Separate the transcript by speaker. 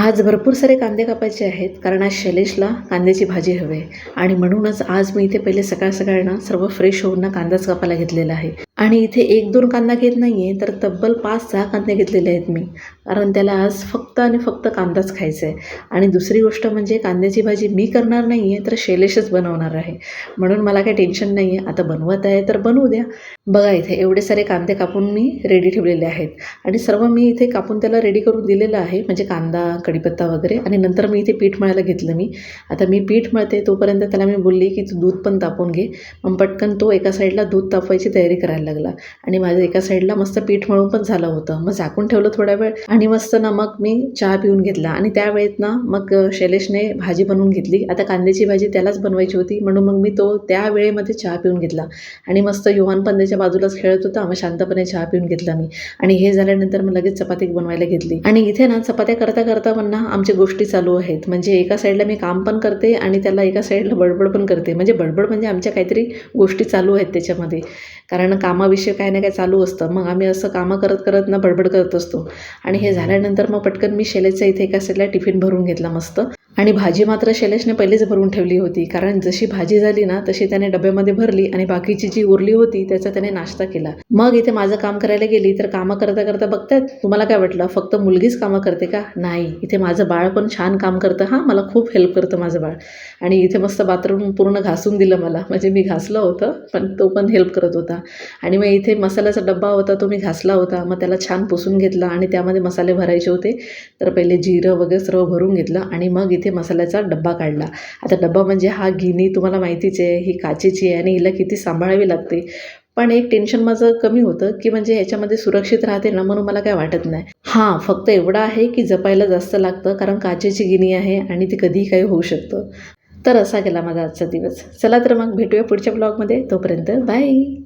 Speaker 1: आज भरपूर सारे कांदे कापायचे आहेत कारण आज शैलेशला कांद्याची भाजी हवी आहे आणि म्हणूनच आज मी इथे पहिले सकाळ सकाळ ना सर्व फ्रेश होऊन ना कांदाच कापायला घेतलेला आहे. आणि इथे 1-2 कांदा घेत नाही आहे तर तब्बल 5-6 कांदे घेतलेले आहेत मी, कारण त्याला आज फक्त आणि फक्त कांदाच खायचा आहे. आणि दुसरी गोष्ट म्हणजे कांद्याची भाजी मी करणार नाही आहे तर शैलेशच बनवणार आहे, म्हणून मला काही टेन्शन नाही आहे. आता बनवत आहे तर बनवू द्या. बघा इथे एवढे सारे कांदे कापून मी रेडी ठेवलेले आहेत आणि सर्व मी इथे कापून त्याला रेडी करून दिलेलं आहे, म्हणजे कांदा कढीपत्ता वगैरे. आणि नंतर मी इथे पीठ मळायला घेतलं. आता मी पीठ मळते तोपर्यंत त्याला मी बोलली की तू दूध पण तापवून घे. मग पटकन तो एका साईडला दूध तापवायची तयारी करायला लागला आणि माझं एका साईडला मस्त पीठ मळून पण झालं होतं. मग झाकून ठेवलं थोडा वेळ आणि मस्त ना मग मी चहा पिऊन घेतला. आणि त्यावेळेत ना मग शैलेशने भाजी बनवून घेतली. आता कांद्याची भाजी त्यालाच बनवायची होती म्हणून मग मी तो त्या वेळेमध्ये चहा पिऊन घेतला आणि मस्त योहान पण त्याच्या बाजूलाच खेळत होता. मग शांतपणे चहा पिऊन घेतला मी. आणि हे झाल्यानंतर मग लगेच चपाती बनवायला घेतली. आणि इथे ना चपात्या करता करता पण ना आमच्या गोष्टी चालू आहेत. म्हणजे एका साईडला मी काम पण करते आणि त्याला एका साईडला बडबड पण करते. म्हणजे बडबड म्हणजे आमच्या काहीतरी गोष्टी चालू आहेत त्याच्यामध्ये, कारण कामाविषयी काही ना काही चालू असतं. मग आम्ही असं कामं करत करत ना बडबड करत असतो. आणि हे झाल्यानंतर मग पटकन मी शैलेशचा इथे एका साईडला टिफिन भरून घेतला मस्त. आणि भाजी मात्र शैलेशने पहिलेच भरून ठेवली होती, कारण जशी भाजी झाली ना तशी त्याने डब्यामध्ये भरली आणि बाकीची जी उरली होती त्याचा त्याने नाश्ता केला. मग इथे माझं काम करायला गेली तर कामं करता करता बघतात तुम्हाला काय वाटलं फक्त मुलगीच कामं करते का? नाही, इथे माझं बाळ पण छान काम करतं. हां, मला खूप हेल्प करतं माझं बाळ. आणि इथे मस्त बाथरूम पूर्ण घासून दिलं मला, म्हणजे मी घासलं होतं पण तो पण हेल्प करत होता. आणि मग इथे मसाल्याचा डब्बा होता तो मी घासला होता. मग त्याला छान पुसून घेतला आणि त्यामध्ये मसाले भरायचे होते. तर पहिले जिरं वगैरे सर्व भरून घेतलं आणि मग इथे मसाल्याचा डब्बा काढला. आता डब्बा म्हणजे हा गिनी तुम्हाला माहितीच आहे, ही काचेची आहे आणि हिला किती सांभाळावी लागते. पण एक टेन्शन माझं कमी होतं की म्हणजे ह्याच्यामध्ये सुरक्षित राहते ना, म्हणून मला काय वाटत नाही. हां, फक्त एवढं आहे की जपायला जास्त लागतं, कारण काचेची गिनी आहे आणि ती कधीही काही होऊ शकतं. तर असा गेला माझा आजचा दिवस. चला तर मग भेटूया पुढच्या ब्लॉगमध्ये. तोपर्यंत बाय.